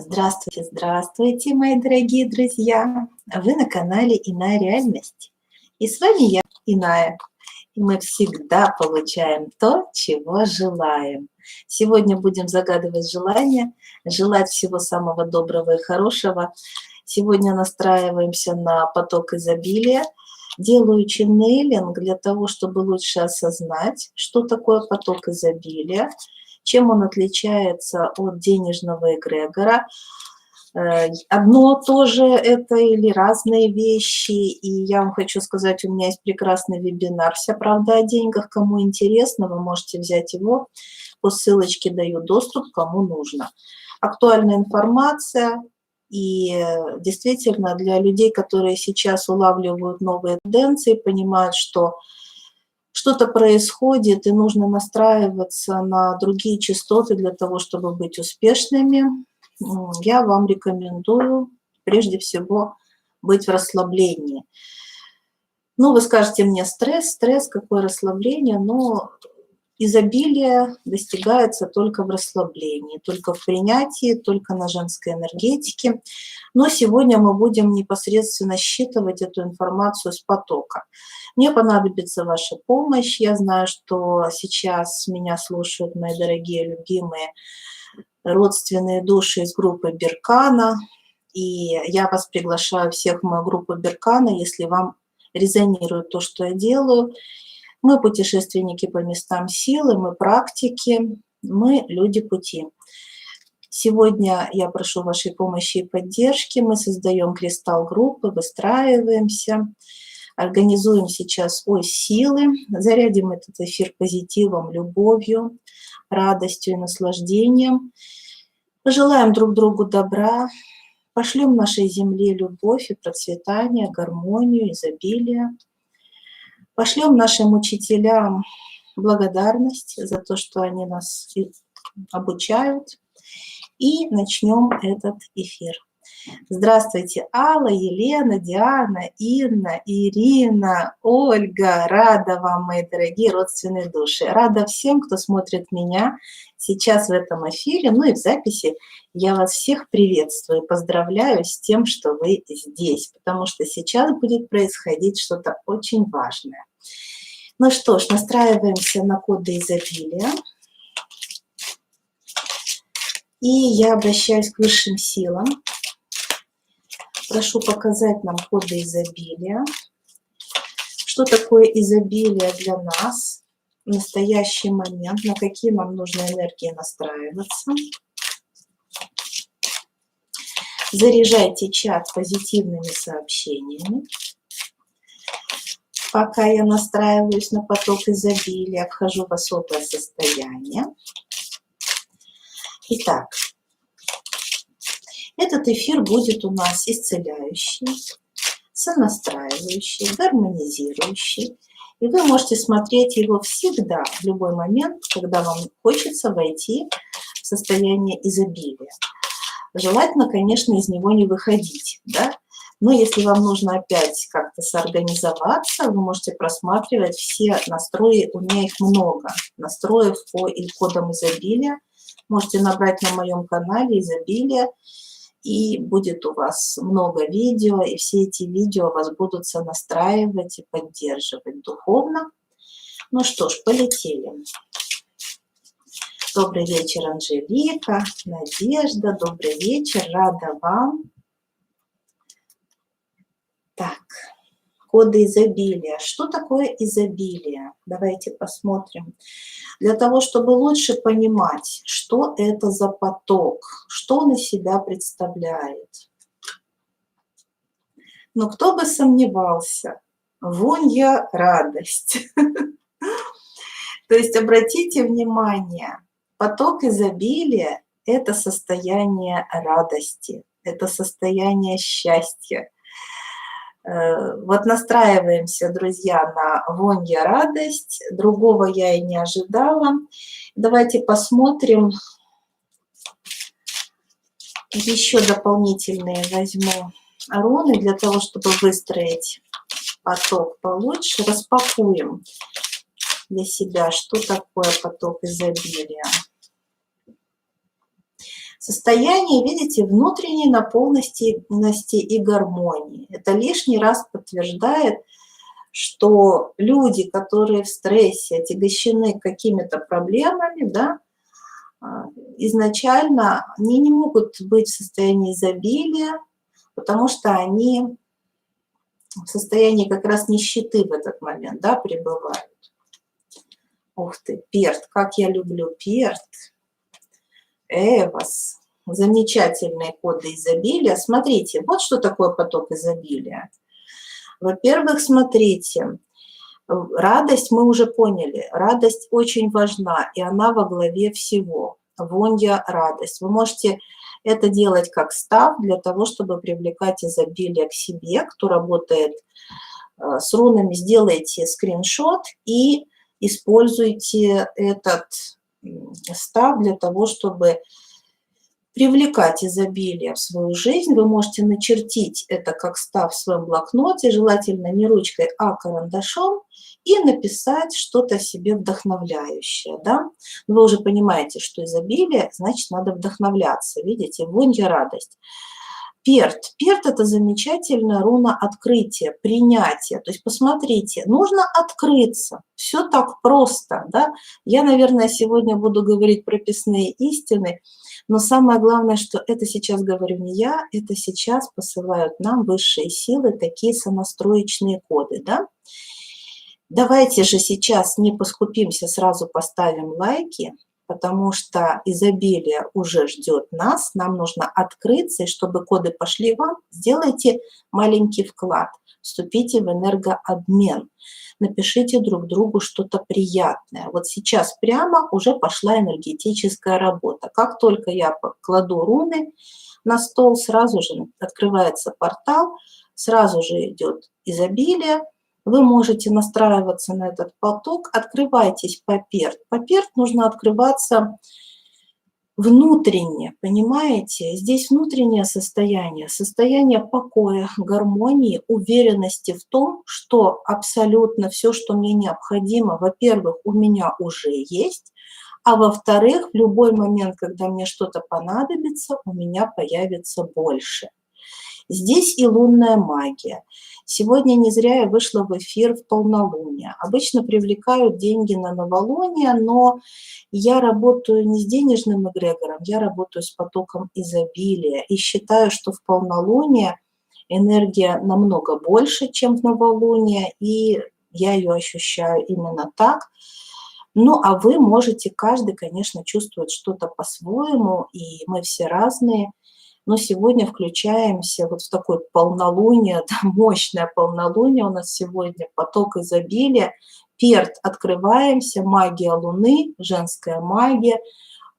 Здравствуйте, здравствуйте, мои дорогие друзья! Вы на канале «Иная реальность». И с вами я, Иная. И мы всегда получаем то, чего желаем. Сегодня будем загадывать желания, желать всего самого доброго и хорошего. Сегодня настраиваемся на поток изобилия. Делаю ченнелинг для того, чтобы лучше осознать, что такое поток изобилия, чем он отличается от денежного эгрегора. Одно тоже это или разные вещи. И я вам хочу сказать, у меня есть прекрасный вебинар «Вся правда о деньгах». Кому интересно, вы можете взять его. По ссылочке даю доступ, кому нужно. Актуальная информация. И действительно, для людей, которые сейчас улавливают новые тенденции, понимают, что что-то происходит, и нужно настраиваться на другие частоты для того, чтобы быть успешными, я вам рекомендую прежде всего быть в расслаблении. Ну, вы скажете мне, стресс, какое расслабление, но изобилие достигается только в расслаблении, только в принятии, только на женской энергетике. Но сегодня мы будем непосредственно считывать эту информацию с потока. Мне понадобится ваша помощь. Я знаю, что сейчас меня слушают мои дорогие, любимые, родственные души из группы Беркана. И я вас приглашаю всех в мою группу Беркана, если вам резонирует то, что я делаю. Мы путешественники по местам силы, мы практики, мы люди пути. Сегодня я прошу вашей помощи и поддержки. Мы создаем кристалл группы, выстраиваемся, организуем сейчас ось силы, зарядим этот эфир позитивом, любовью, радостью и наслаждением. Пожелаем друг другу добра, пошлем нашей земле любовь и процветание, гармонию, изобилие. Пошлем нашим учителям благодарность за то, что они нас обучают. И начнем этот эфир. Здравствуйте, Алла, Елена, Диана, Инна, Ирина, Ольга. Рада вам, мои дорогие родственные души. Рада всем, кто смотрит меня сейчас в этом эфире, ну и в записи. Я вас всех приветствую, поздравляю с тем, что вы здесь, потому что сейчас будет происходить что-то очень важное. Ну что ж, настраиваемся на коды изобилия. И я обращаюсь к высшим силам. Прошу показать нам коды изобилия. Что такое изобилие для нас в настоящий момент, на какие нам нужно энергии настраиваться. Заряжайте чат позитивными сообщениями. Пока я настраиваюсь на поток изобилия, вхожу в особое состояние. Итак, этот эфир будет у нас исцеляющий, сонастраивающий, гармонизирующий. И вы можете смотреть его всегда, в любой момент, когда вам хочется войти в состояние изобилия. Желательно, конечно, из него не выходить, да? Но если вам нужно опять как-то соорганизоваться, вы можете просматривать все настрои, у меня их много, настроев по кодам изобилия. Можете набрать на моем канале изобилие, и будет у вас много видео, и все эти видео вас будут сонастраивать и поддерживать духовно. Ну что ж, полетели. Добрый вечер, Анжелика, Надежда, добрый вечер, рада вам. Так, коды изобилия. Что такое изобилие? Давайте посмотрим. Для того, чтобы лучше понимать, что это за поток, что он из себя представляет. Но кто бы сомневался, вонья радость. То есть обратите внимание, поток изобилия – это состояние радости, это состояние счастья. Вот настраиваемся, друзья, на вонья радость. Другого я и не ожидала. Давайте посмотрим. Еще дополнительные возьму руны для того, чтобы выстроить поток получше. Распакуем для себя, что такое поток изобилия. Состояние, видите, внутренней наполненности и гармонии. Это лишний раз подтверждает, что люди, которые в стрессе, отягощены какими-то проблемами, да, изначально они не могут быть в состоянии изобилия, потому что они в состоянии как раз нищеты в этот момент, да, пребывают. Ух ты, Перт, как я люблю Перт. Эвос. Замечательные коды изобилия. Смотрите, вот что такое поток изобилия. Во-первых, смотрите, радость мы уже поняли. Радость очень важна, и она во главе всего. Вонья – радость. Вы можете это делать как став для того, чтобы привлекать изобилие к себе. Кто работает с рунами, сделайте скриншот и используйте этот став для того, чтобы привлекать изобилие в свою жизнь. Вы можете начертить это как став в своем блокноте, желательно не ручкой, а карандашом, и написать что-то себе вдохновляющее. Да? Вы уже понимаете, что изобилие, значит, надо вдохновляться. Видите, вонья, радость. Перт. Перт – это замечательная руна открытия, принятия. То есть, посмотрите, нужно открыться. Все так просто. Да? Я, наверное, сегодня буду говорить прописные истины, но самое главное, что это сейчас говорю не я, это сейчас посылают нам высшие силы такие сонастроечные коды. Да? Давайте же сейчас не поскупимся, сразу поставим лайки, потому что изобилие уже ждет нас, нам нужно открыться, и чтобы коды пошли вам, сделайте маленький вклад, вступите в энергообмен, напишите друг другу что-то приятное. Вот сейчас прямо уже пошла энергетическая работа. Как только я кладу руны на стол, сразу же открывается портал, сразу же идет изобилие. Вы можете настраиваться на этот поток, открывайтесь по Перт. По Перт нужно открываться внутренне, понимаете? Здесь внутреннее состояние покоя, гармонии, уверенности в том, что абсолютно все, что мне необходимо, во-первых, у меня уже есть, а во-вторых, в любой момент, когда мне что-то понадобится, у меня появится больше. Здесь и лунная магия. Сегодня не зря я вышла в эфир в полнолуние. Обычно привлекают деньги на новолуние, но я работаю не с денежным эгрегором, я работаю с потоком изобилия. И считаю, что в полнолуние энергия намного больше, чем в новолуние, и я ее ощущаю именно так. Ну, а вы можете, каждый, конечно, чувствовать что-то по-своему, и мы все разные. Но сегодня включаемся вот в такое полнолуние, да, мощное полнолуние у нас сегодня, поток изобилия, Перт, открываемся, магия Луны, женская магия,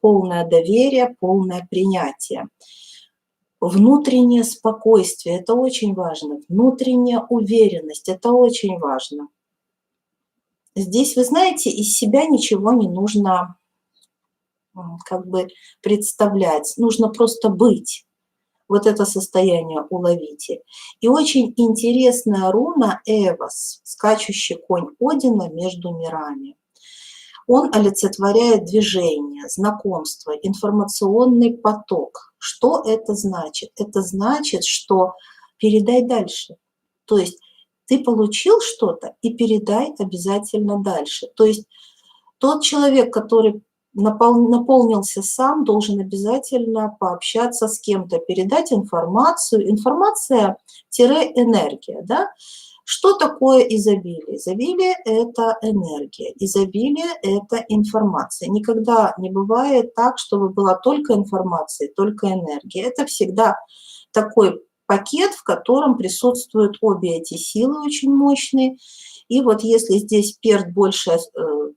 полное доверие, полное принятие. Внутреннее спокойствие, это очень важно, внутренняя уверенность, это очень важно. Здесь, вы знаете, из себя ничего не нужно как бы представлять, нужно просто быть. Вот это состояние уловите. И очень интересная руна Эвос, скачущий конь Одина между мирами. Он олицетворяет движение, знакомство, информационный поток. Что это значит? Это значит, что передай дальше. То есть ты получил что-то и передай обязательно дальше. То есть тот человек, который наполнился сам, должен обязательно пообщаться с кем-то, передать информацию. Информация-энергия, да? Что такое изобилие? Изобилие – это энергия, изобилие – это информация. Никогда не бывает так, чтобы была только информация, только энергия. Это всегда такой пакет, в котором присутствуют обе эти силы очень мощные. И вот если здесь Перт больше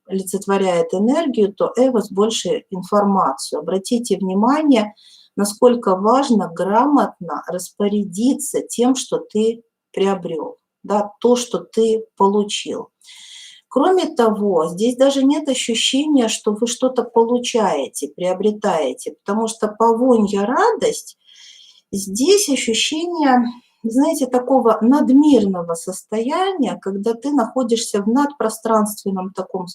олицетворяет энергию, то Эвос больше информацию. Обратите внимание, насколько важно грамотно распорядиться тем, что ты приобрел, да, то, что ты получил. Кроме того, здесь даже нет ощущения, что вы что-то получаете, приобретаете, потому что по вонья радость, здесь ощущение, знаете, такого надмирного состояния, когда ты находишься в надпространственном таком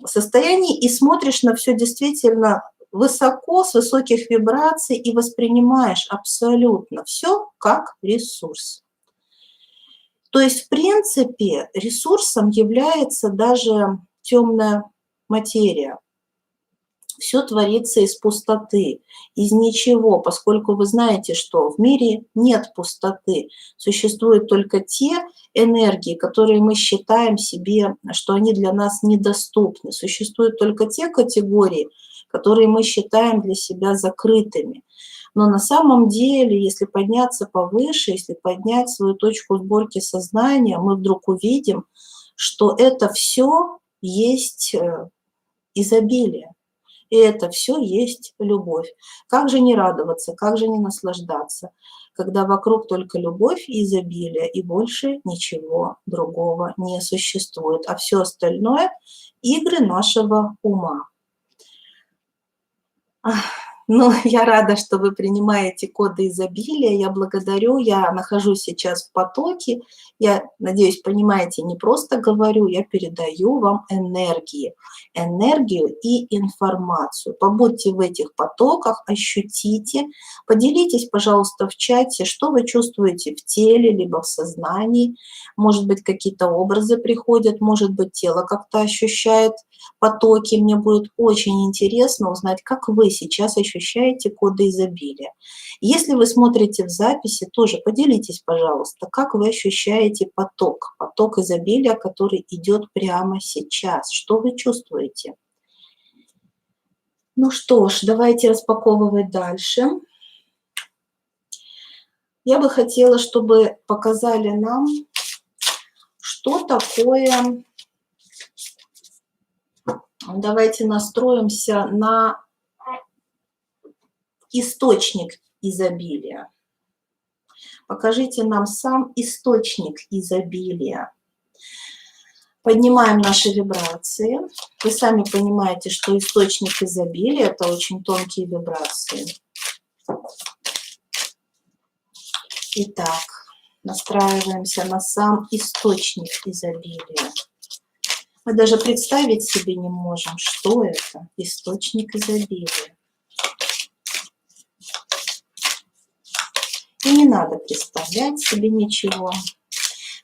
состоянии и смотришь на все действительно высоко, с высоких вибраций и воспринимаешь абсолютно все как ресурс. То есть, в принципе, ресурсом является даже темная материя. Все творится из пустоты, из ничего, поскольку вы знаете, что в мире нет пустоты. Существуют только те энергии, которые мы считаем себе, что они для нас недоступны. Существуют только те категории, которые мы считаем для себя закрытыми. Но на самом деле, если подняться повыше, если поднять свою точку сборки сознания, мы вдруг увидим, что это все есть изобилие. И это все есть любовь. Как же не радоваться, как же не наслаждаться, когда вокруг только любовь и изобилие, и больше ничего другого не существует. А все остальное – игры нашего ума. Ну, я рада, что вы принимаете коды изобилия. Я благодарю. Я нахожусь сейчас в потоке. Я, надеюсь, понимаете, не просто говорю, я передаю вам энергию и информацию. Побудьте в этих потоках, ощутите. Поделитесь, пожалуйста, в чате, что вы чувствуете в теле, либо в сознании. Может быть, какие-то образы приходят, может быть, тело как-то ощущает потоки. Мне будет очень интересно узнать, как вы сейчас ощущаете коды изобилия. Если вы смотрите в записи, тоже поделитесь, пожалуйста, как вы ощущаете поток изобилия, который идет прямо сейчас. Что вы чувствуете? Ну что ж, давайте распаковывать дальше. Я бы хотела, чтобы показали нам, что такое. Давайте настроимся на источник изобилия. Покажите нам сам источник изобилия. Поднимаем наши вибрации. Вы сами понимаете, что источник изобилия – это очень тонкие вибрации. Итак, настраиваемся на сам источник изобилия. Мы даже представить себе не можем, что это источник изобилия. И не надо представлять себе ничего.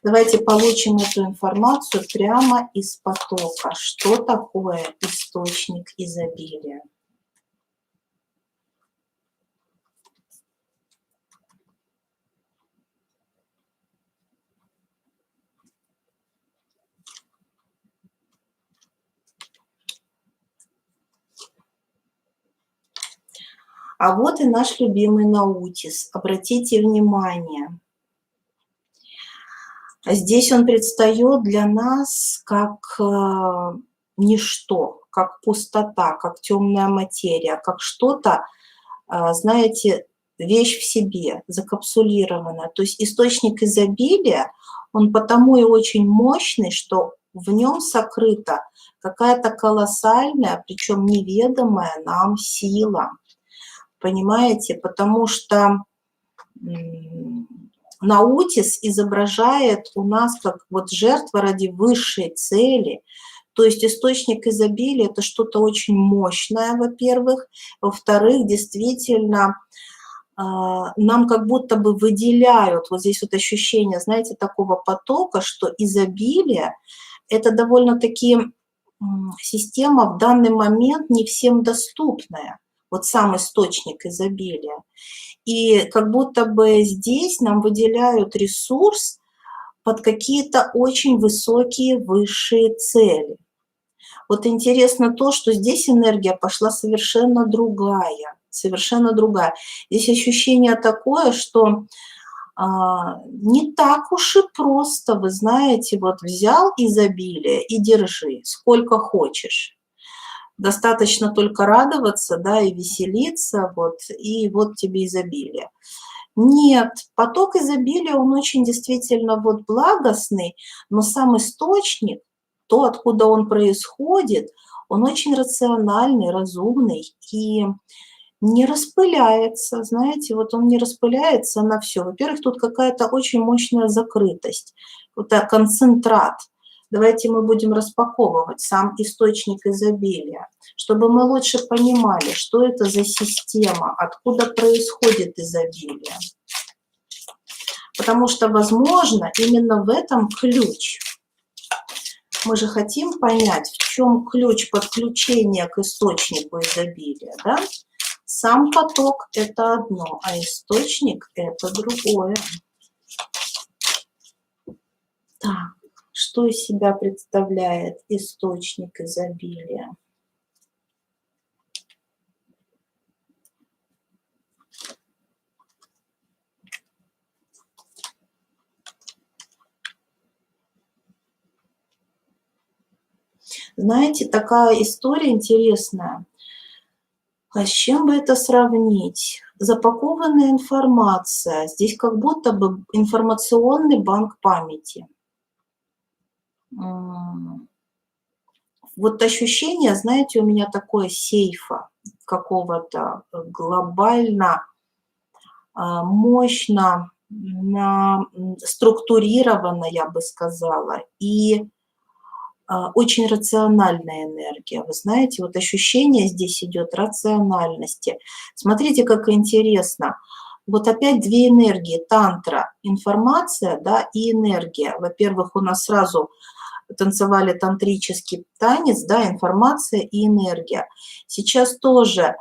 Давайте получим эту информацию прямо из потока. Что такое источник изобилия? А вот и наш любимый Наутис. Обратите внимание. Здесь он предстает для нас как ничто, как пустота, как темная материя, как что-то, знаете, вещь в себе, закапсулированная. То есть источник изобилия, он потому и очень мощный, что в нем сокрыта какая-то колоссальная, причем неведомая нам сила. Понимаете? Потому что Наутис изображает у нас как вот жертва ради высшей цели. То есть источник изобилия – это что-то очень мощное, во-первых. Во-вторых, действительно, нам как будто бы выделяют, вот здесь вот ощущение, знаете, такого потока, что изобилие – это довольно-таки система в данный момент не всем доступная. Вот сам источник изобилия. И как будто бы здесь нам выделяют ресурс под какие-то очень высокие, высшие цели. Вот интересно то, что здесь энергия пошла совершенно другая, совершенно другая. Здесь ощущение такое, что не так уж и просто, вы знаете, вот взял изобилие и держи, сколько хочешь. Достаточно только радоваться, да, и веселиться, вот, и вот тебе изобилие. Нет, поток изобилия, он очень действительно вот благостный, но сам источник, то, откуда он происходит, он очень рациональный, разумный и не распыляется, знаете, вот он не распыляется на все. Во-первых, тут какая-то очень мощная закрытость, вот концентрат. Давайте мы будем распаковывать сам источник изобилия, чтобы мы лучше понимали, что это за система, откуда происходит изобилие. Потому что, возможно, именно в этом ключ. Мы же хотим понять, в чем ключ подключения к источнику изобилия, да? Сам поток – это одно, а источник – это другое. Так, что из себя представляет источник изобилия? Знаете, такая история интересная. А с чем бы это сравнить? Запакованная информация. Здесь как будто бы информационный банк памяти. Вот ощущение, знаете, у меня такое сейфа какого-то глобально, мощно структурированно, я бы сказала, и очень рациональная энергия. Вы знаете, вот ощущение здесь идет рациональности. Смотрите, как интересно. Вот опять две энергии, тантра, информация, да, и энергия. Во-первых, у нас сразу танцевали тантрический танец, да, информация и энергия. Сейчас тоже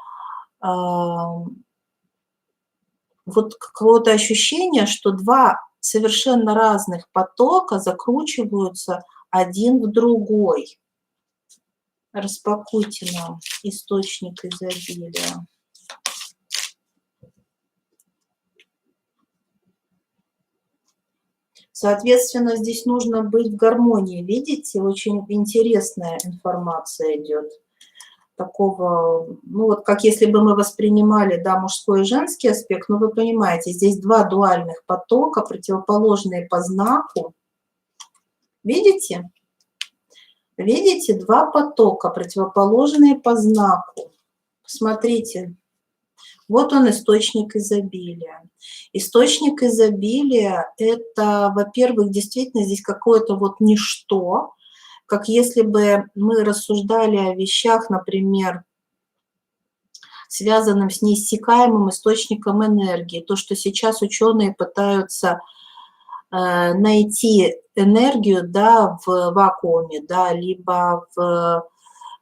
вот какое-то ощущение, что два совершенно разных потока закручиваются один в другой. Распакуйте нам источник изобилия. Соответственно, здесь нужно быть в гармонии. Видите, очень интересная информация идет. Такого, ну вот как если бы мы воспринимали, да, мужской и женский аспект, но вы понимаете, здесь два дуальных потока, противоположные по знаку. Видите? Видите, два потока, противоположные по знаку. Посмотрите, вот он, источник изобилия. Источник изобилия – это, во-первых, действительно здесь какое-то вот ничто, как если бы мы рассуждали о вещах, например, связанным с неиссякаемым источником энергии. То, что сейчас ученые пытаются найти энергию, да, в вакууме, да, либо в,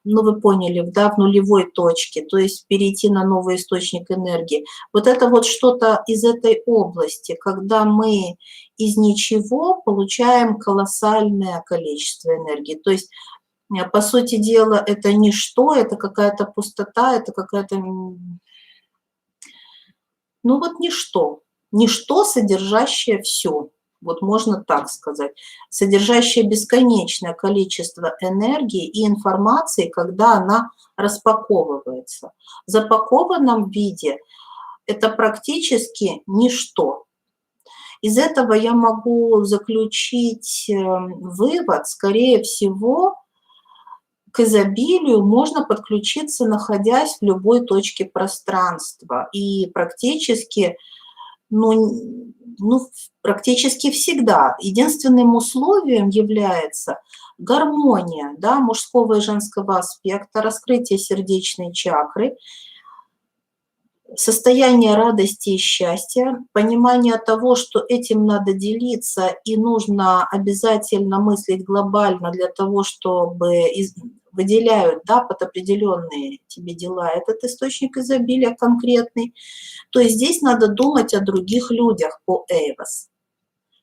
ну вы поняли, да, в нулевой точке, то есть перейти на новый источник энергии. Вот это вот что-то из этой области, когда мы из ничего получаем колоссальное количество энергии. То есть, по сути дела, это ничто, это какая-то пустота, это какая-то, ну вот ничто, содержащее все. Вот можно так сказать, содержащее бесконечное количество энергии и информации, когда она распаковывается. В запакованном виде это практически ничто. Из этого я могу заключить вывод, скорее всего, к изобилию можно подключиться, находясь в любой точке пространства. И практически практически всегда. Единственным условием является гармония, да, мужского и женского аспекта, раскрытие сердечной чакры, состояние радости и счастья, понимание того, что этим надо делиться и нужно обязательно мыслить глобально для того, чтобы выделяют, да, под определенные тебе дела этот источник изобилия конкретный. То есть здесь надо думать о других людях по Эйвас.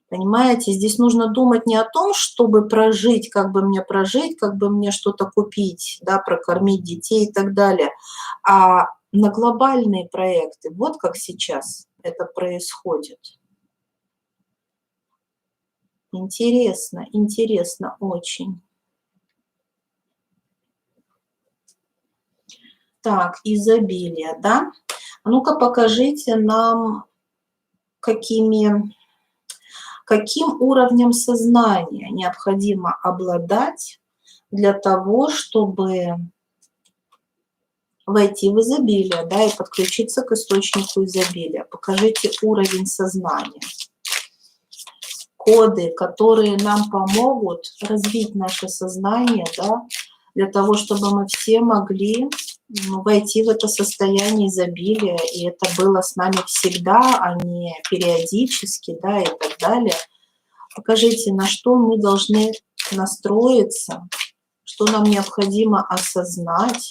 Понимаете, здесь нужно думать не о том, чтобы прожить, как бы мне что-то купить, да, прокормить детей и так далее, а на глобальные проекты. Вот как сейчас это происходит. Интересно, интересно очень. Так, изобилие, да? А ну-ка покажите нам, каким уровнем сознания необходимо обладать для того, чтобы войти в изобилие, да, и подключиться к источнику изобилия. Покажите уровень сознания. коды, которые нам помогут развить наше сознание, да, для того, чтобы мы все могли войти в это состояние изобилия, и это было с нами всегда, а не периодически, да, и так далее. Покажите, на что мы должны настроиться, что нам необходимо осознать,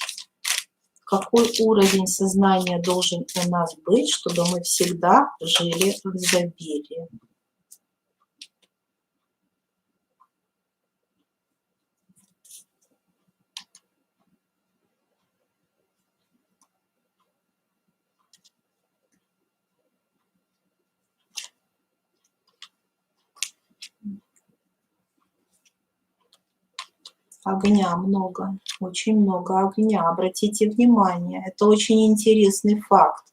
какой уровень сознания должен у нас быть, чтобы мы всегда жили в изобилии. Огня много, очень много огня. Обратите внимание, это очень интересный факт.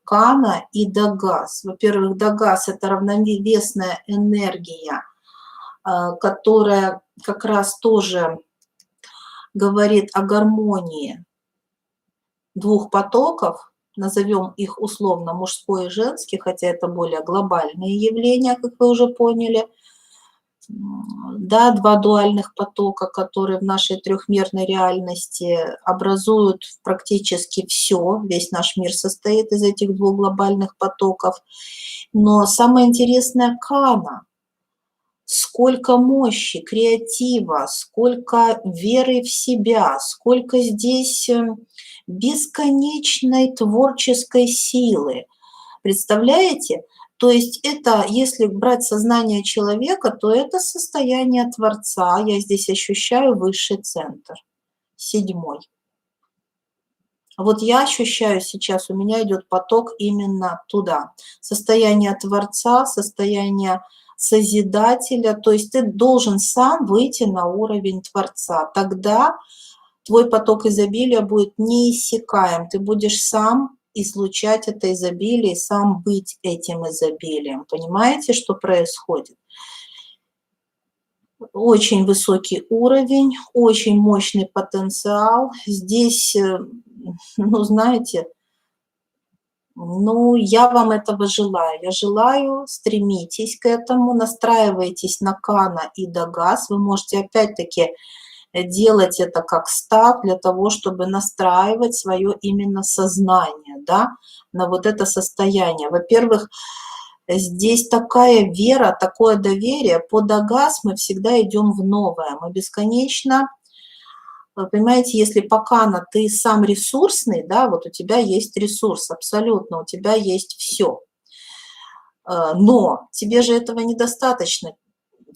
Кана и Дагас. Во-первых, Дагас – это равновесная энергия, которая как раз тоже говорит о гармонии двух потоков, назовем их условно мужской и женский, хотя это более глобальные явления, как вы уже поняли. Да, два дуальных потока, которые в нашей трехмерной реальности образуют практически все, весь наш мир состоит из этих двух глобальных потоков. Но самое интересное – Кана. Сколько мощи, креатива, сколько веры в себя, сколько здесь бесконечной творческой силы. Представляете? То есть это, если брать сознание человека, то это состояние Творца. Я здесь ощущаю высший центр, 7-й. Вот я ощущаю сейчас, у меня идет поток именно туда. Состояние Творца, состояние Созидателя. То есть ты должен сам выйти на уровень Творца. Тогда твой поток изобилия будет неиссякаем. Ты будешь сам излучать это изобилие, сам быть этим изобилием. Понимаете, что происходит? Очень высокий уровень, очень мощный потенциал. Здесь, ну, знаете, ну, я вам этого желаю. Я желаю, стремитесь к этому, настраивайтесь на Кана и Дагас. Вы можете опять-таки делать это как старт для того, чтобы настраивать свое именно сознание, да, на вот это состояние. Во-первых, здесь такая вера, такое доверие. По Дагас мы всегда идем в новое. Мы бесконечно, вы понимаете, если пока ты сам ресурсный, да, вот у тебя есть ресурс абсолютно, у тебя есть все. Но тебе же этого недостаточно.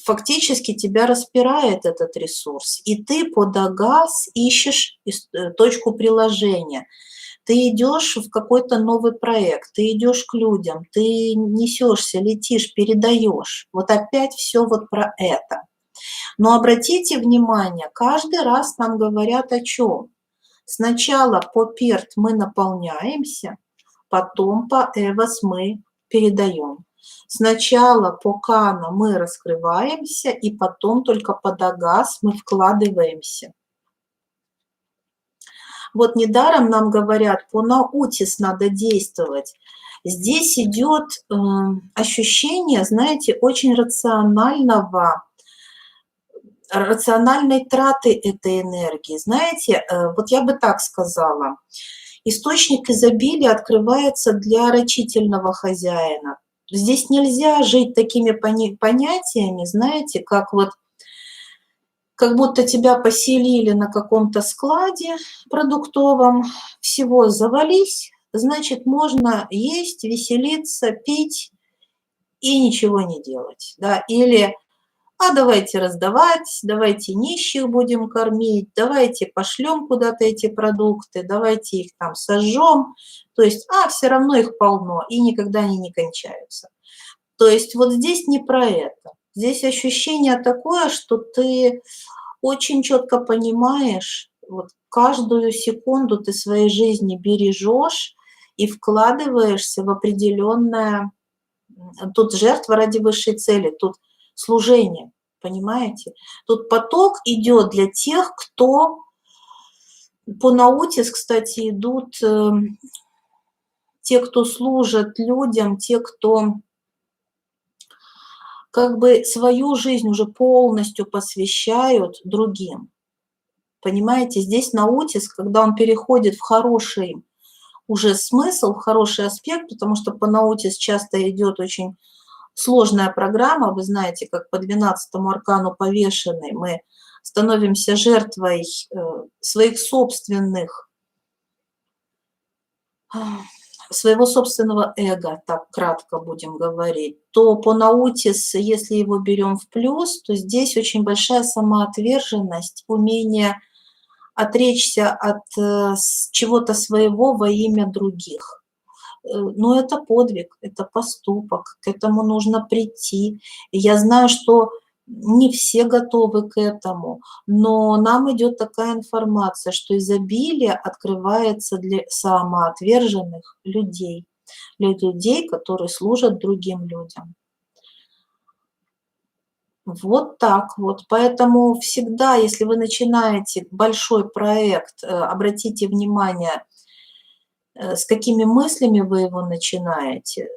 Фактически тебя распирает этот ресурс, и ты под Дагас ищешь точку приложения. Ты идешь в какой-то новый проект, ты идешь к людям, ты несешься, летишь, передаешь. Вот опять все вот про это. Но обратите внимание, каждый раз нам говорят о чем? Сначала по Перт мы наполняемся, потом по Эвос мы передаем. Сначала по Кана мы раскрываемся, и потом только по Дагас мы вкладываемся. Вот недаром нам говорят, по Наутис надо действовать. Здесь идет ощущение, знаете, очень рациональной траты этой энергии. Знаете, вот я бы так сказала, источник изобилия открывается для рачительного хозяина. Здесь нельзя жить такими понятиями, знаете, как вот, как будто тебя поселили на каком-то складе продуктовом, всего завались, значит, можно есть, веселиться, пить и ничего не делать. Да? Или а давайте раздавать, давайте нищих будем кормить, давайте пошлем куда-то эти продукты, давайте их там сожжем. То есть, все равно их полно, и никогда они не кончаются. То есть вот здесь не про это. Здесь ощущение такое, что ты очень четко понимаешь, вот каждую секунду ты своей жизни бережешь и вкладываешься в определенное, тут жертва ради высшей цели, тут служение, понимаете? Тут поток идет для тех, кто по Наутис, кстати, идут те, кто служат людям, те, кто как бы свою жизнь уже полностью посвящают другим. Понимаете, здесь наутис, когда он переходит в хороший уже смысл, в хороший аспект, потому что по наутис часто идет очень сложная программа, вы знаете, как по 12-му аркану повешенный, мы становимся жертвой своих собственных, своего собственного эго, так кратко будем говорить, то по наутис, если его берем в плюс, то здесь очень большая самоотверженность, умение отречься от чего-то своего во имя других. Но это подвиг, это поступок, к этому нужно прийти. И я знаю, что не все готовы к этому, но нам идет такая информация, что изобилие открывается для самоотверженных людей, для людей, которые служат другим людям. Вот так вот. Поэтому всегда, если вы начинаете большой проект, обратите внимание, с какими мыслями вы его начинаете.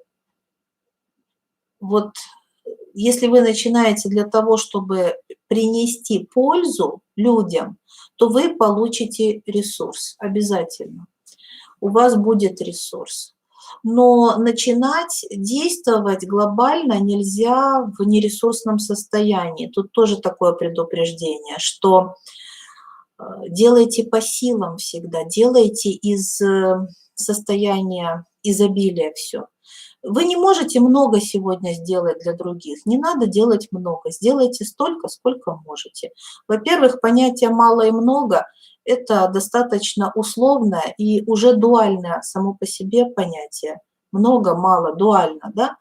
Вот если вы начинаете для того, чтобы принести пользу людям, то вы получите ресурс обязательно. У вас будет ресурс. Но начинать действовать глобально нельзя в нересурсном состоянии. Тут тоже такое предупреждение, что делайте по силам всегда, делайте из состояния изобилия все. Вы не можете много сегодня сделать для других, не надо делать много, сделайте столько, сколько можете. Во-первых, понятие «мало» и «много» – это достаточно условное и уже дуальное само по себе понятие. Много, мало, дуально, да?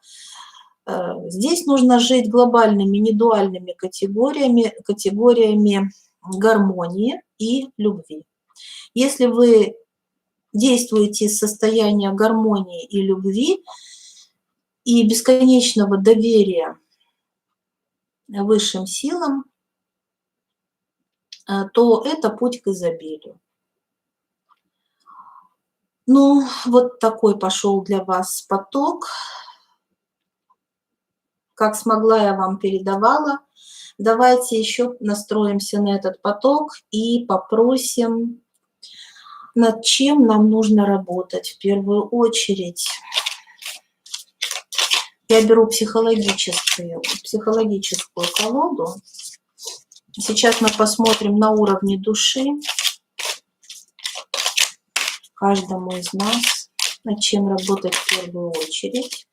Здесь нужно жить глобальными, не дуальными категориями гармонии и любви. Если вы действуете из состояния гармонии и любви и бесконечного доверия высшим силам, то это путь к изобилию. Ну, вот такой пошел для вас поток. Как смогла, я вам передавала. Давайте еще настроимся на этот поток и попросим, над чем нам нужно работать в первую очередь. Я беру психологическую колоду. Сейчас мы посмотрим на уровне души каждому из нас, над чем работать в первую очередь.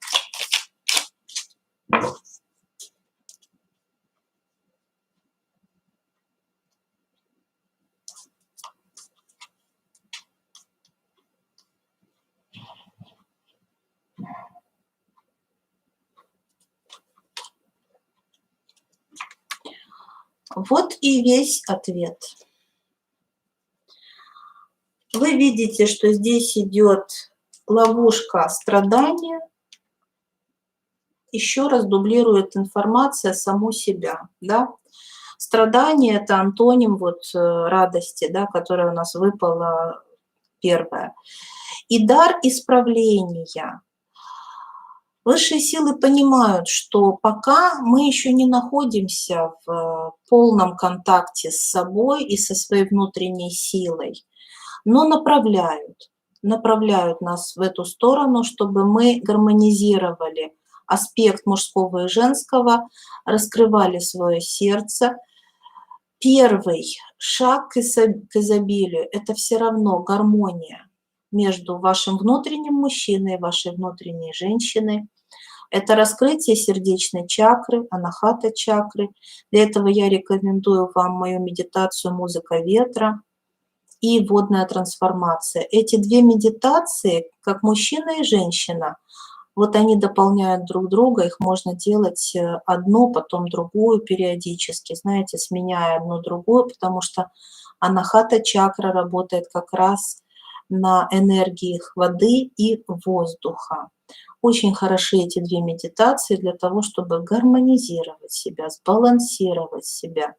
Вот и весь ответ. Вы видите, что здесь идет ловушка страдания. Еще раз дублирует информация саму себя. Да? Страдание – это антоним радости, да, которая у нас выпала первая. И дар исправления. Высшие силы понимают, что пока мы еще не находимся в полном контакте с собой и со своей внутренней силой, но направляют нас в эту сторону, чтобы мы гармонизировали аспект мужского и женского, раскрывали свое сердце. Первый шаг к изобилию – это все равно гармония между вашим внутренним мужчиной и вашей внутренней женщиной. Это раскрытие сердечной чакры, анахата чакры. Для этого я рекомендую вам мою медитацию «Музыка ветра» и водная трансформация. Эти две медитации, как мужчина и женщина, вот они дополняют друг друга, их можно делать одну, потом другую периодически, знаете, сменяя одну другую, потому что анахата чакра работает как раз на энергиях воды и воздуха. Очень хороши эти две медитации для того, чтобы гармонизировать себя, сбалансировать себя.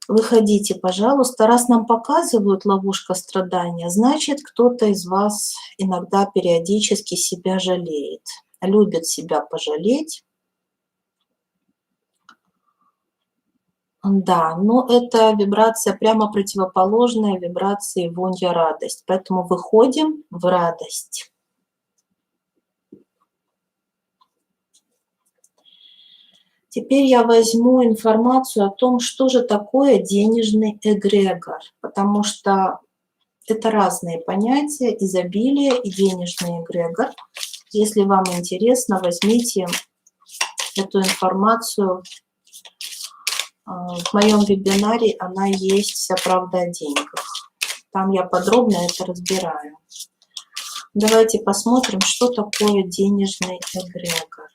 Выходите, пожалуйста. Раз нам показывают ловушка страдания, значит, кто-то из вас иногда периодически себя жалеет, любит себя пожалеть. Да, но это вибрация прямо противоположная вибрации вонья радость. Поэтому выходим в радость. Теперь я возьму информацию о том, что же такое денежный эгрегор, потому что это разные понятия, изобилие и денежный эгрегор. Если вам интересно, возьмите эту информацию. В моем вебинаре она есть, «Вся правда о деньгах». Там я подробно это разбираю. Давайте посмотрим, что такое денежный эгрегор.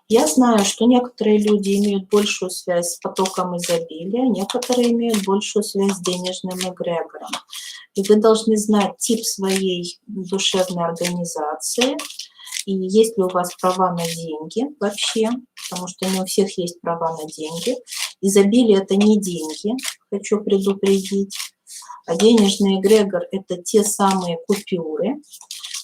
Я знаю, что некоторые люди имеют большую связь с потоком изобилия, некоторые имеют большую связь с денежным эгрегором. И вы должны знать тип своей душевной организации, и есть ли у вас права на деньги вообще, потому что не у всех есть права на деньги. Изобилие – это не деньги, хочу предупредить, а денежный эгрегор – это те самые купюры.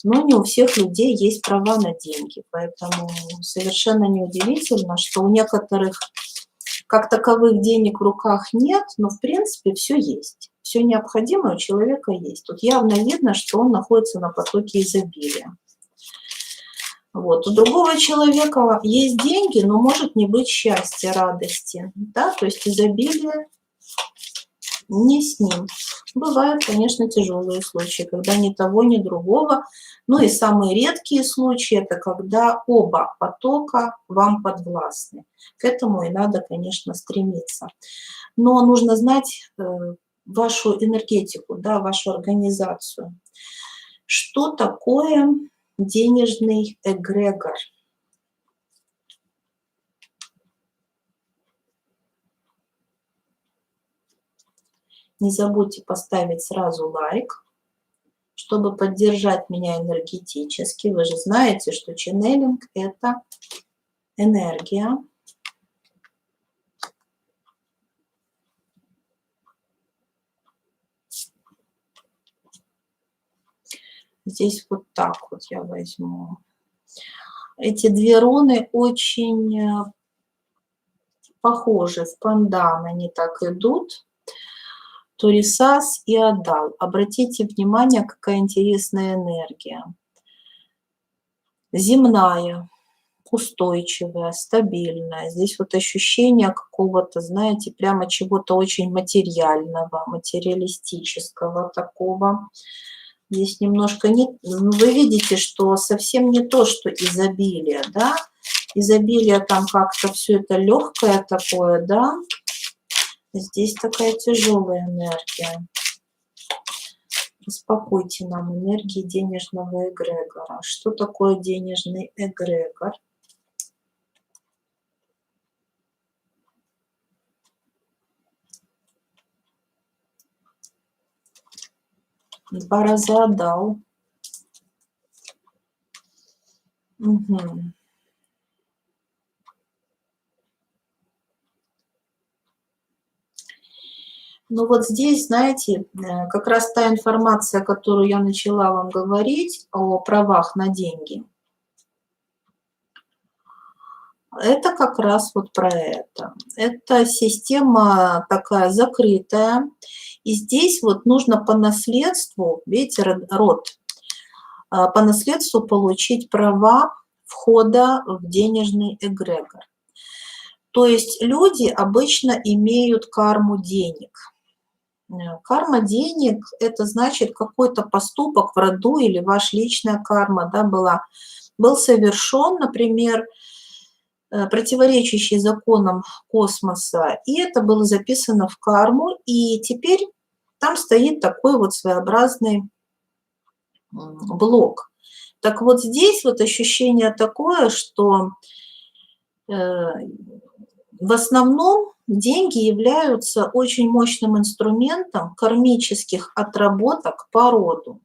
Но не у всех людей есть права на деньги, поэтому совершенно неудивительно, что у некоторых как таковых денег в руках нет, но в принципе все есть. Все необходимое у человека есть. Тут явно видно, что он находится на потоке изобилия. Вот. У другого человека есть деньги, но может не быть счастья, радости. Да? То есть изобилие не с ним. Бывают, конечно, тяжелые случаи, когда ни того, ни другого. Ну и самые редкие случаи – это когда оба потока вам подвластны. К этому и надо, конечно, стремиться. Но нужно знать вашу энергетику, да, вашу организацию. Что такое денежный эгрегор? Не забудьте поставить сразу лайк, чтобы поддержать меня энергетически. Вы же знаете, что ченнелинг – это энергия. Здесь вот так вот я возьму. Эти две руны очень похожи, в пандан они так идут. Торисас и Адал. Обратите внимание, какая интересная энергия. Земная, устойчивая, стабильная. Здесь вот ощущение какого-то, знаете, прямо чего-то очень материального, материалистического такого. Здесь немножко не... Вы видите, что совсем не то, что изобилие, да? Изобилие там как-то все это легкое такое, да? Здесь такая тяжелая энергия. Успокойте нам энергии денежного эгрегора. Что такое денежный эгрегор? Два раза отдал. Угу. Ну вот здесь, знаете, как раз та информация, которую я начала вам говорить о правах на деньги, это как раз вот про это. Это система такая закрытая. И здесь вот нужно по наследству, видите, род, по наследству получить права входа в денежный эгрегор. То есть люди обычно имеют карму денег. Карма денег – это значит какой-то поступок в роду или ваша личная карма, да, был совершен, например, противоречащий законам космоса, и это было записано в карму, и теперь там стоит такой вот своеобразный блок. Так вот здесь вот ощущение такое, что в основном деньги являются очень мощным инструментом кармических отработок по роду.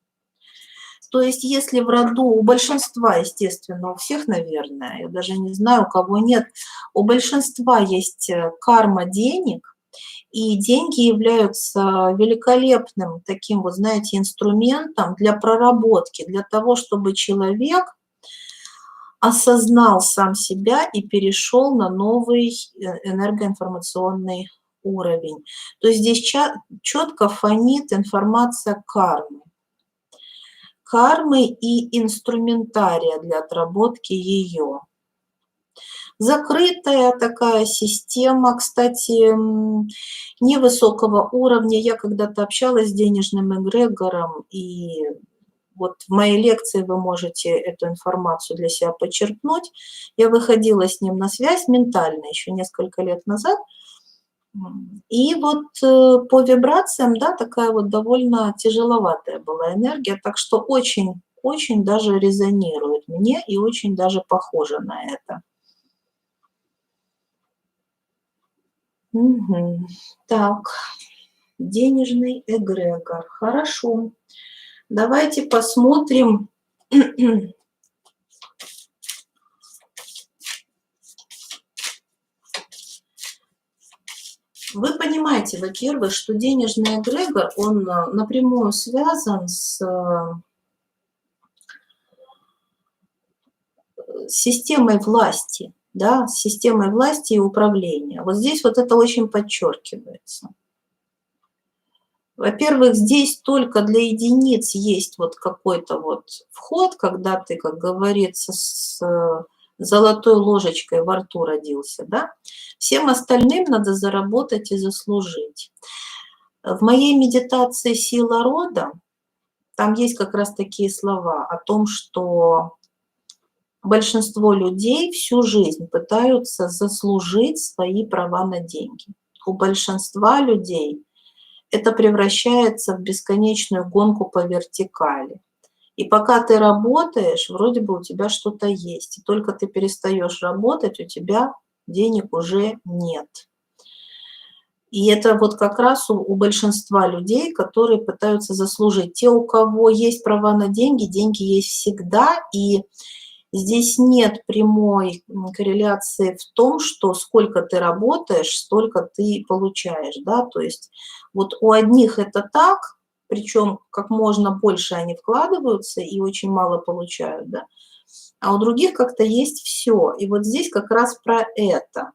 То есть если в роду, у большинства, естественно, у всех, наверное, я даже не знаю, у кого нет, у большинства есть карма денег, И деньги являются великолепным таким, вот знаете, инструментом для проработки, для того, чтобы человек осознал сам себя и перешел на новый энергоинформационный уровень. То есть здесь четко фонит информация кармы. Кармы и инструментария для отработки ее. Закрытая такая система, кстати, невысокого уровня. Я когда-то общалась с денежным эгрегором, и вот в моей лекции вы можете эту информацию для себя почерпнуть. Я выходила с ним на связь ментально еще несколько лет назад. И вот по вибрациям, да, такая вот довольно тяжеловатая была энергия, так что очень даже резонирует мне и очень даже похоже на это. Угу. Так, денежный эгрегор. Хорошо. Давайте посмотрим. Вы понимаете, во-первых, что денежный эгрегор, он напрямую связан с системой власти, да, с системой власти и управления. Вот здесь вот это очень подчеркивается. Во-первых, здесь только для единиц есть вот какой-то вот вход, когда ты, как говорится, с золотой ложечкой во рту родился, да? Всем остальным надо заработать и заслужить. В моей медитации «Сила рода» там есть как раз такие слова о том, что большинство людей всю жизнь пытаются заслужить свои права на деньги. У большинства людей это превращается в бесконечную гонку по вертикали. И пока ты работаешь, вроде бы у тебя что-то есть. И только ты перестаешь работать, у тебя денег уже нет. И это вот как раз у большинства людей, которые пытаются заслужить. Те, у кого есть права на деньги, деньги есть всегда. И здесь нет прямой корреляции в том, что сколько ты работаешь, столько ты получаешь. Да? То есть вот у одних это так, причем как можно больше они вкладываются и очень мало получают, да? А у других как-то есть все. И вот здесь как раз про это,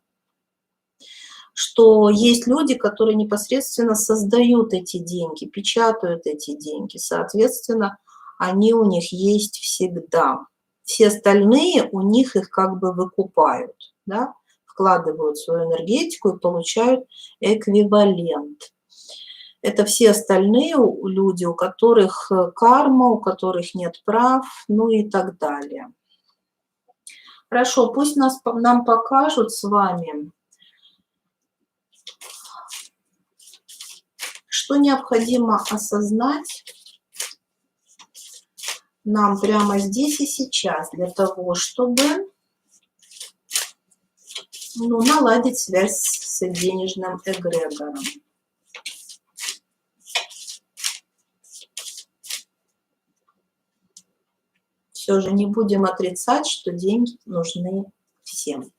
что есть люди, которые непосредственно создают эти деньги, печатают эти деньги, соответственно, они у них есть всегда. Все остальные у них их как бы выкупают, да? Вкладывают свою энергетику и получают эквивалент. Это все остальные люди, у которых карма, у которых нет прав, ну и так далее. Хорошо, пусть нам покажут с вами, что необходимо осознать нам прямо здесь и сейчас для того, чтобы наладить связь с денежным эгрегором. Все же не будем отрицать, что деньги нужны всем.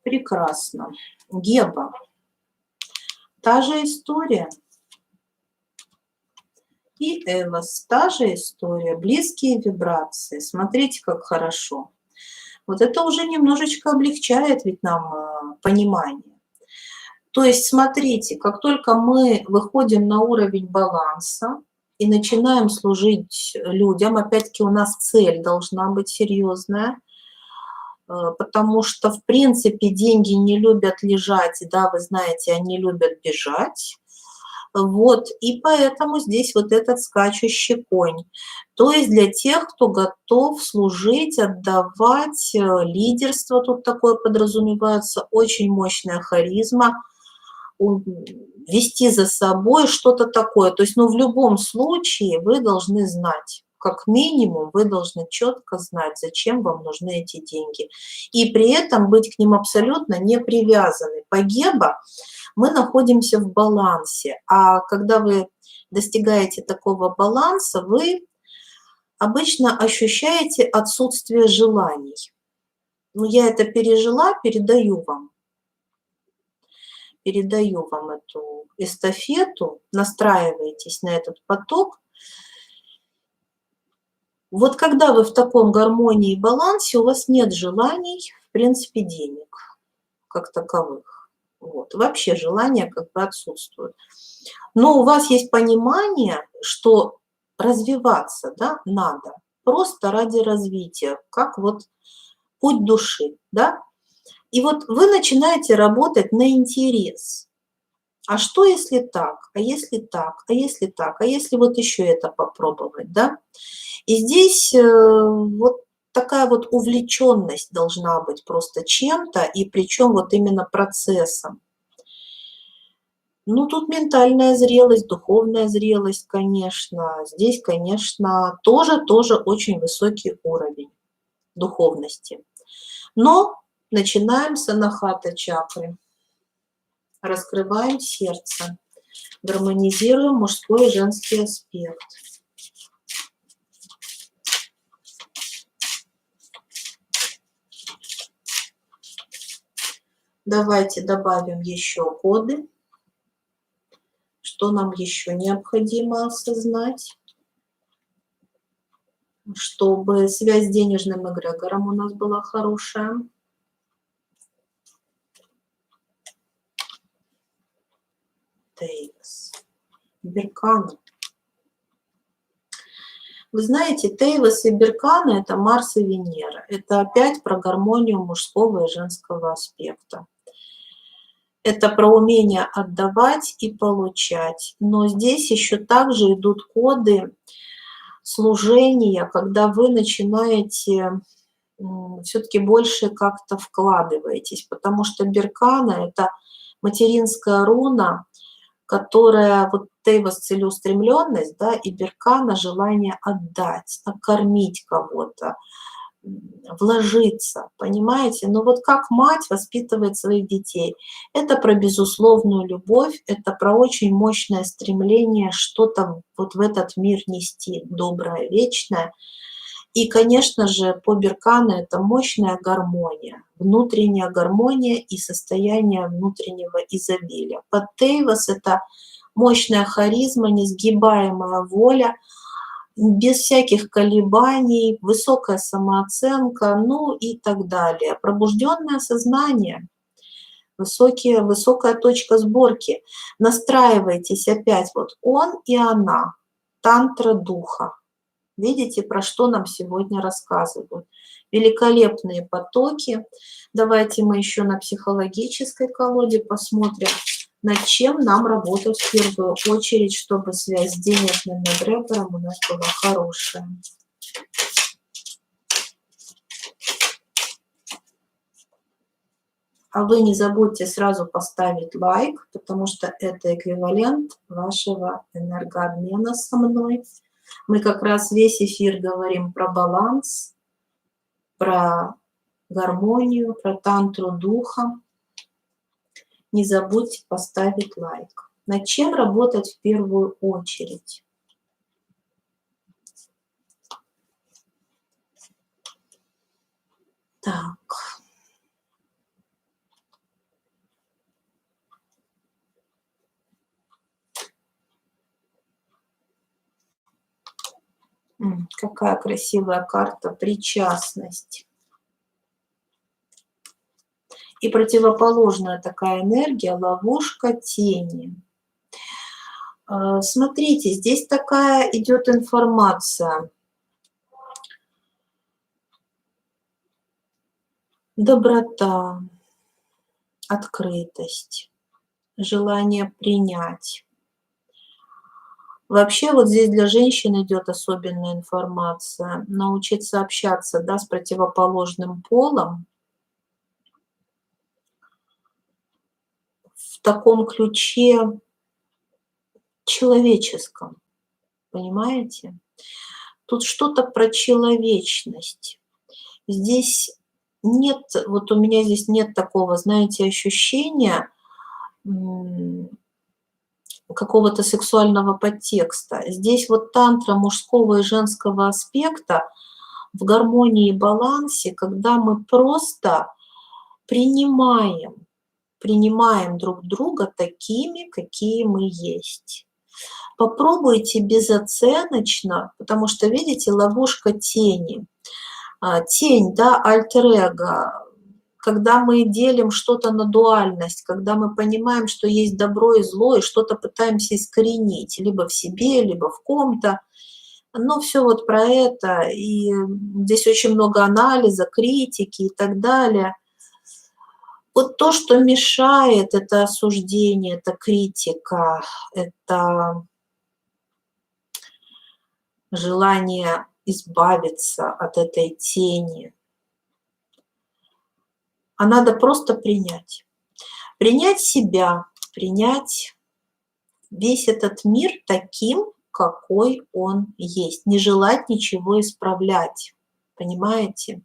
Прекрасно. Геба. Та же история. И Эвос. Та же история. Близкие вибрации. Смотрите, как хорошо. Вот это уже немножечко облегчает ведь нам понимание. То есть, смотрите, как только мы выходим на уровень баланса и начинаем служить людям, опять-таки у нас цель должна быть серьезная, потому что, в принципе, деньги не любят лежать, да, вы знаете, они любят бежать. Вот, и поэтому здесь вот этот скачущий конь. То есть для тех, кто готов служить, отдавать, лидерство тут такое подразумевается, очень мощная харизма, вести за собой что-то такое. То есть, в любом случае вы должны знать, как минимум вы должны четко знать, зачем вам нужны эти деньги. И при этом быть к ним абсолютно не привязаны. По Геба мы находимся в балансе. А когда вы достигаете такого баланса, вы обычно ощущаете отсутствие желаний. Ну, я это пережила, передаю вам. Передаю вам эту эстафету, настраиваетесь на этот поток. Вот когда вы в таком гармонии и балансе, у вас нет желаний, в принципе, денег как таковых. Вот. Вообще желания как бы отсутствуют. Но у вас есть понимание, что развиваться, да, надо просто ради развития, как вот путь души, да. И вот вы начинаете работать на интерес. А что если так? А если так? А если так? А если вот еще это попробовать, да? И здесь вот такая вот увлеченность должна быть просто чем-то, и причем вот именно процессом. Ну, тут ментальная зрелость, духовная зрелость, конечно. Здесь, конечно, тоже очень высокий уровень духовности. Но начинаем с анахата чакры. Раскрываем сердце. Гармонизируем мужской и женский аспект. Давайте добавим еще коды. Что нам еще необходимо осознать, чтобы связь с денежным эгрегором у нас была хорошая. Тейвас. Беркана. Вы знаете, Тейвас и Беркана – это Марс и Венера. Это опять про гармонию мужского и женского аспекта. Это про умение отдавать и получать. Но здесь еще также идут коды служения, когда вы начинаете все-таки больше как-то вкладываетесь, потому что Беркана – это материнская руна, которая, вот Тейвас – целеустремленность, да, и Беркана – желание отдать, накормить кого-то, вложиться, понимаете? Но вот как мать воспитывает своих детей, это про безусловную любовь, это про очень мощное стремление что-то вот в этот мир нести, доброе, вечное. И, конечно же, по Беркану это мощная гармония, внутренняя гармония и состояние внутреннего изобилия. Под Тейвас это мощная харизма, несгибаемая воля, без всяких колебаний, высокая самооценка, ну и так далее. Пробужденное сознание, высокая точка сборки. Настраивайтесь опять вот он и она, тантра духа. Видите, про что нам сегодня рассказывают. Великолепные потоки. Давайте мы еще на психологической колоде посмотрим, над чем нам работать в первую очередь, чтобы связь с денежным эгрегором у нас была хорошая. А вы не забудьте сразу поставить лайк, потому что это эквивалент вашего энергообмена со мной. Мы как раз весь эфир говорим про баланс, про гармонию, про тантру духа. Не забудьте поставить лайк. Над чем работать в первую очередь? Так. Какая красивая карта. Причастность. И противоположная такая энергия, ловушка тени. Смотрите, здесь такая идет информация. Доброта, открытость, желание принять. Вообще вот здесь для женщин идет особенная информация. Научиться общаться, да, с противоположным полом в таком ключе человеческом, понимаете? Тут что-то про человечность. Здесь нет, вот у меня здесь нет такого, знаете, ощущения какого-то сексуального подтекста. Здесь вот тантра мужского и женского аспекта в гармонии и балансе, когда мы просто принимаем друг друга такими, какие мы есть. Попробуйте безоценочно, потому что, видите, ловушка тени. Тень, да, альтер-эго, когда мы делим что-то на дуальность, когда мы понимаем, что есть добро и зло, и что-то пытаемся искоренить, либо в себе, либо в ком-то. Но все вот про это, и здесь очень много анализа, критики и так далее. Вот то, что мешает, это осуждение, это критика, это желание избавиться от этой тени. А надо просто принять. Принять себя, принять весь этот мир таким, какой он есть. Не желать ничего исправлять, понимаете?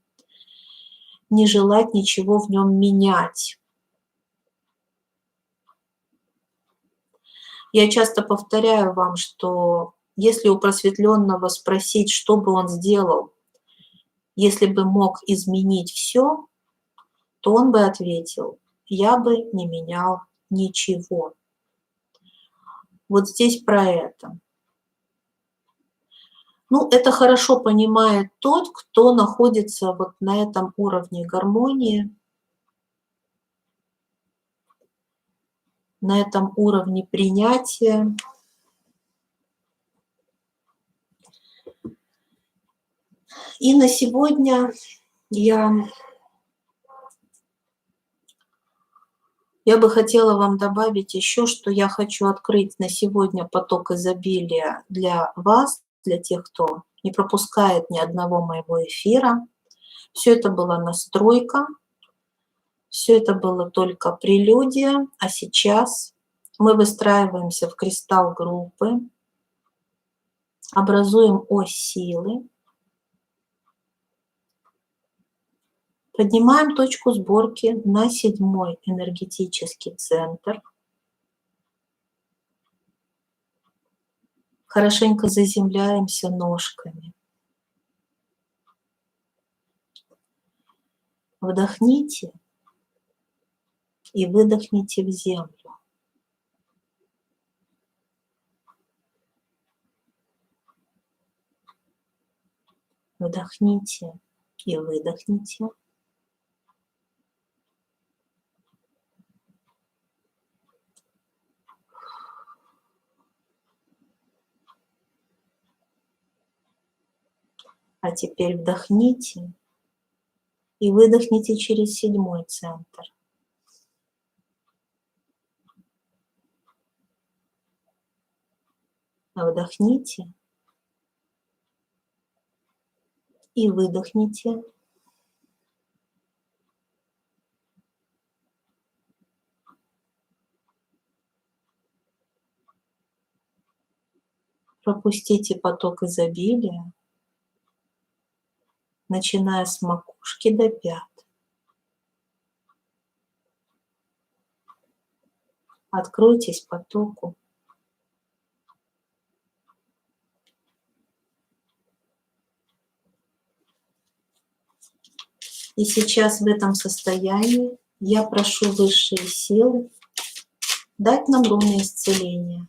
Не желать ничего в нем менять. Я часто повторяю вам, что если у просветленного спросить, что бы он сделал, если бы мог изменить все, то он бы ответил: я бы не менял ничего. Вот здесь про это. Ну, это хорошо понимает тот, кто находится вот на этом уровне гармонии, на этом уровне принятия. И на сегодня я бы хотела вам добавить еще, что я хочу открыть на сегодня поток изобилия для вас, для тех, кто не пропускает ни одного моего эфира. Все это была настройка, все это было только прелюдия, а сейчас мы выстраиваемся в кристалл группы, образуем ось силы, поднимаем точку сборки на 7-й энергетический центр, хорошенько заземляемся ножками. Вдохните и выдохните в землю. Вдохните и выдохните. А теперь вдохните и выдохните через 7-й центр. Вдохните и выдохните. Пропустите поток изобилия, начиная с макушки до пят. Откройтесь потоку. И сейчас в этом состоянии я прошу высшие силы дать нам руны исцеления.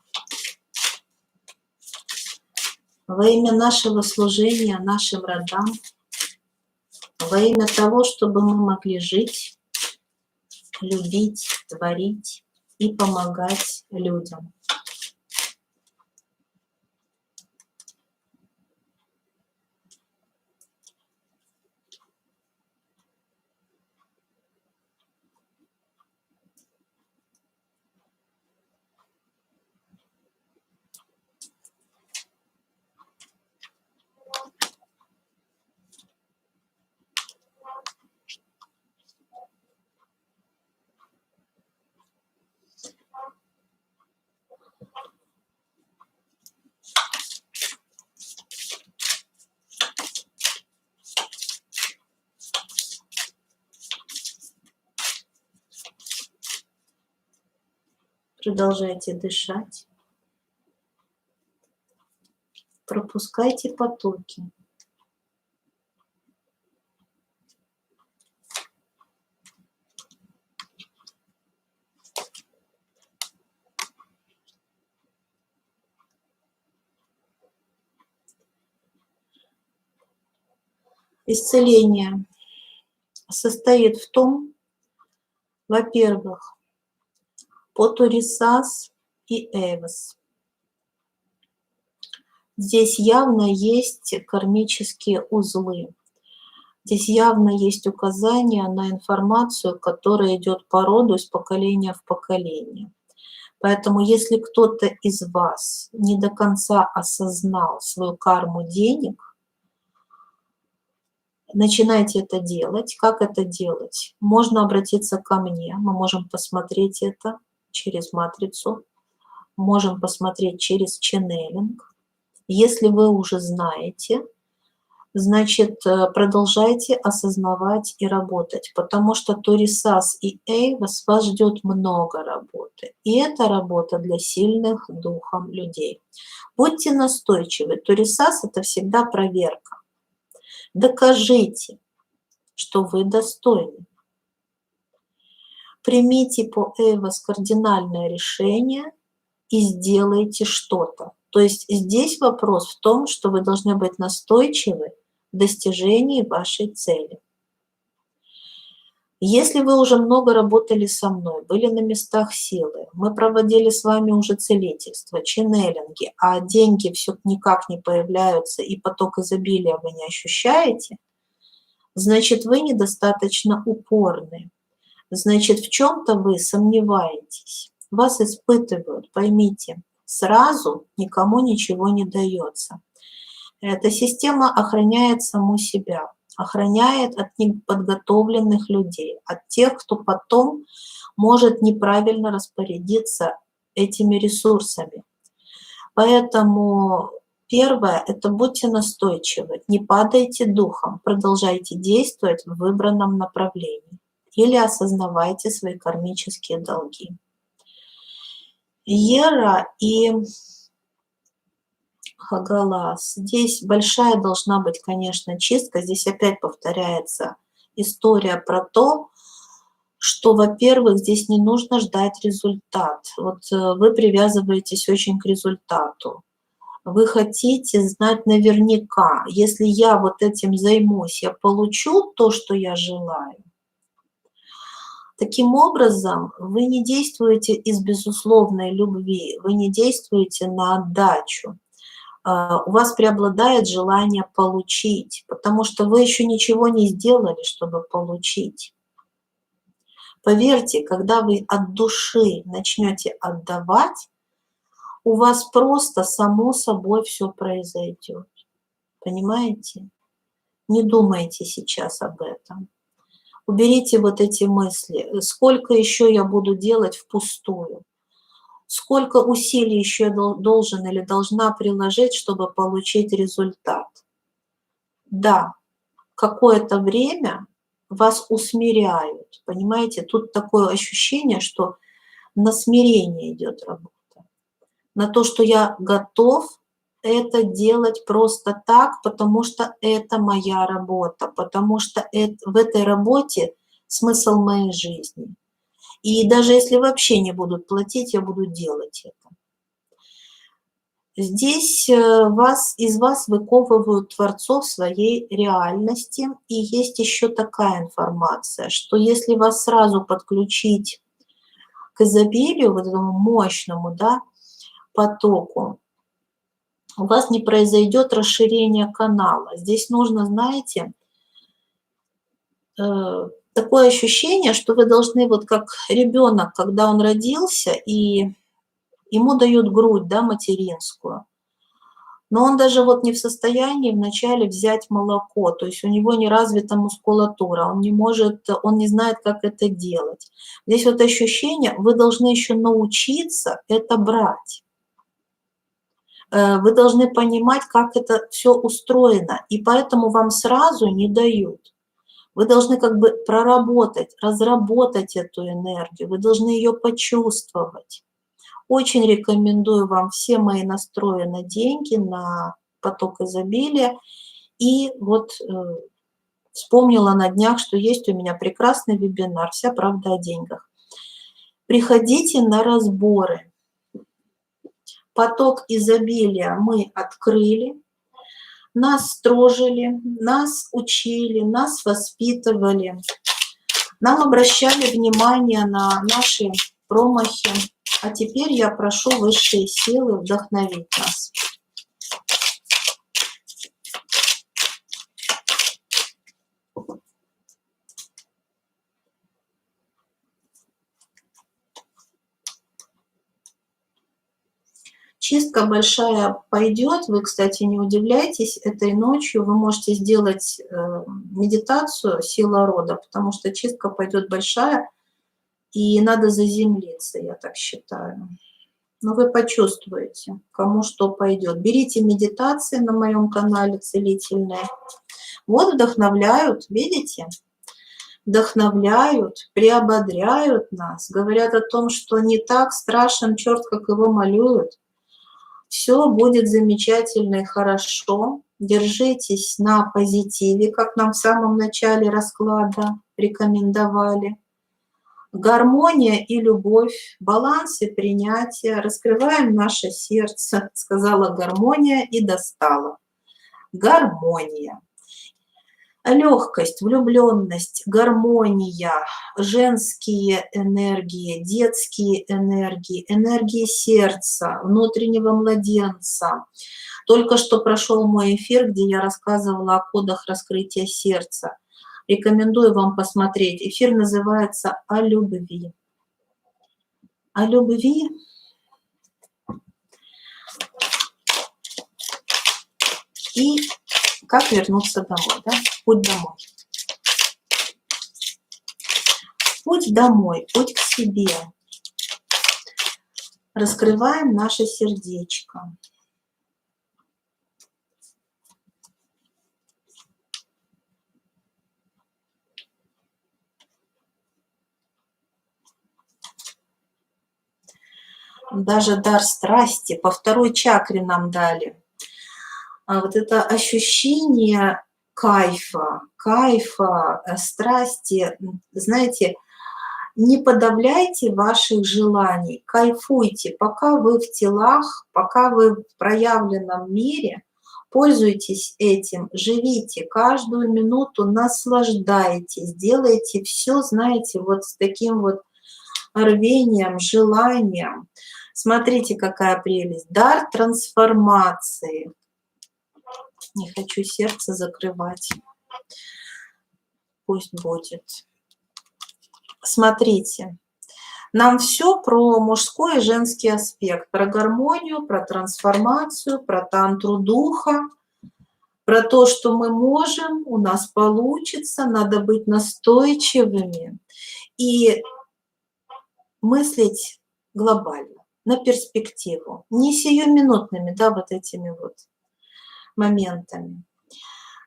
Во имя нашего служения нашим родам, во имя того, чтобы мы могли жить, любить, творить и помогать людям. Продолжайте дышать. Пропускайте потоки. Исцеление состоит в том, во-первых, Потурисас и Эвос. Здесь явно есть кармические узлы. Здесь явно есть указание на информацию, которая идет по роду из поколения в поколение. Поэтому если кто-то из вас не до конца осознал свою карму денег, начинайте это делать. Как это делать? Можно обратиться ко мне, мы можем посмотреть это через матрицу, можем посмотреть через ченнелинг. Если вы уже знаете, значит, продолжайте осознавать и работать, потому что Торисас и Эйвос вас ждет много работы. И это работа для сильных духом людей. Будьте настойчивы. Торисас – это всегда проверка. Докажите, что вы достойны. Примите по Эйвос кардинальное решение и сделайте что-то. То есть здесь вопрос в том, что вы должны быть настойчивы в достижении вашей цели. Если вы уже много работали со мной, были на местах силы, мы проводили с вами уже целительство, ченнелинги, а деньги все никак не появляются и поток изобилия вы не ощущаете, значит, вы недостаточно упорны. Значит, в чем-то вы сомневаетесь. Вас испытывают, поймите, сразу никому ничего не дается. Эта система охраняет саму себя, охраняет от неподготовленных людей, от тех, кто потом может неправильно распорядиться этими ресурсами. Поэтому первое – это будьте настойчивы, не падайте духом, продолжайте действовать в выбранном направлении или осознавайте свои кармические долги. Ера и Хагалас. Здесь большая должна быть, конечно, чистка. Здесь опять повторяется история про то, что, во-первых, здесь не нужно ждать результат. Вот вы привязываетесь очень к результату. Вы хотите знать наверняка, если я вот этим займусь, я получу то, что я желаю. Таким образом, вы не действуете из безусловной любви, вы не действуете на отдачу. У вас преобладает желание получить, потому что вы еще ничего не сделали, чтобы получить. Поверьте, когда вы от души начнете отдавать, у вас просто само собой все произойдет. Понимаете? Не думайте сейчас об этом. Уберите вот эти мысли. Сколько еще я буду делать впустую? Сколько усилий еще я должен или должна приложить, чтобы получить результат? Да, какое-то время вас усмиряют. Понимаете, тут такое ощущение, что на смирение идет работа. На то, что я готов это делать просто так, потому что это моя работа, потому что в этой работе смысл моей жизни. И даже если вообще не будут платить, я буду делать это. Здесь из вас выковывают творцов своей реальности. И есть еще такая информация, что если вас сразу подключить к изобилию, вот этому мощному, да, потоку, у вас не произойдет расширение канала. Здесь нужно, знаете, такое ощущение, что вы должны, вот как ребенок, когда он родился, и ему дают грудь, да, материнскую, но он даже вот не в состоянии вначале взять молоко, то есть у него не развита мускулатура, он не может, он не знает, как это делать. Здесь вот ощущение, вы должны еще научиться это брать. Вы должны понимать, как это все устроено, и поэтому вам сразу не дают. Вы должны как бы проработать, разработать эту энергию, вы должны ее почувствовать. Очень рекомендую вам все мои настрои на деньги, на поток изобилия. И вот вспомнила на днях, что есть у меня прекрасный вебинар «Вся правда о деньгах». Приходите на разборы. Поток изобилия мы открыли, нас строжили, нас учили, нас воспитывали. Нам обращали внимание на наши промахи. А теперь я прошу высшие силы вдохновить нас. Чистка большая пойдет. Вы, кстати, не удивляйтесь, этой ночью вы можете сделать медитацию «Сила рода», потому что чистка пойдет большая, и надо заземлиться, я так считаю. Но вы почувствуете, кому что пойдет. Берите медитации на моем канале целительные. Вот вдохновляют, видите? Вдохновляют, приободряют нас, говорят о том, что не так страшен черт, как его малюют. Все будет замечательно и хорошо. Держитесь на позитиве, как нам в самом начале расклада рекомендовали. Гармония и любовь, баланс и принятие. Раскрываем наше сердце, сказала гармония и достала. Гармония. Легкость, влюбленность, гармония, женские энергии, детские энергии, энергии сердца, внутреннего младенца. Только что прошел мой эфир, где я рассказывала о кодах раскрытия сердца. Рекомендую вам посмотреть. Эфир называется «О любви». О любви. И как вернуться домой, да? Путь домой. Путь домой, путь к себе. Раскрываем наше сердечко. Даже дар страсти по второй чакре нам дали. А вот это ощущение кайфа, страсти, знаете, не подавляйте ваших желаний, кайфуйте, пока вы в телах, пока вы в проявленном мире, пользуйтесь этим, живите каждую минуту, наслаждайтесь, делайте все, знаете, вот с таким вот рвением, желанием. Смотрите, какая прелесть. Дар трансформации. Не хочу сердце закрывать. Пусть будет. Смотрите. Нам все про мужской и женский аспект. Про гармонию, про трансформацию, про тантру духа. Про то, что мы можем, у нас получится. Надо быть настойчивыми. И мыслить глобально, на перспективу. Не сиюминутными, да, вот этими вот моментами.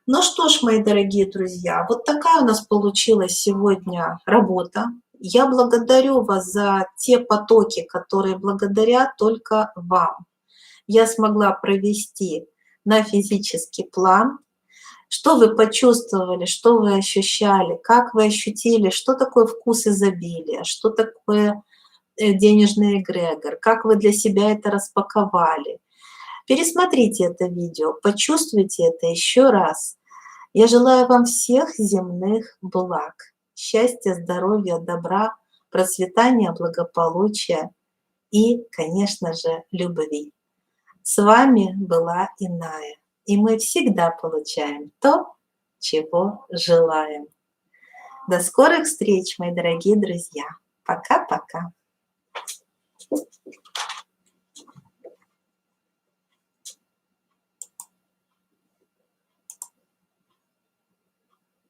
Ну что ж, мои дорогие друзья, вот такая у нас получилась сегодня работа. Я благодарю вас за те потоки, которые благодаря только вам я смогла провести на физический план. Что вы почувствовали, что вы ощущали, как вы ощутили, что такое вкус изобилия, что такое денежный эгрегор, как вы для себя это распаковали. Пересмотрите это видео, почувствуйте это еще раз. Я желаю вам всех земных благ, счастья, здоровья, добра, процветания, благополучия и, конечно же, любви. С вами была Иная, и мы всегда получаем то, чего желаем. До скорых встреч, мои дорогие друзья. Пока-пока.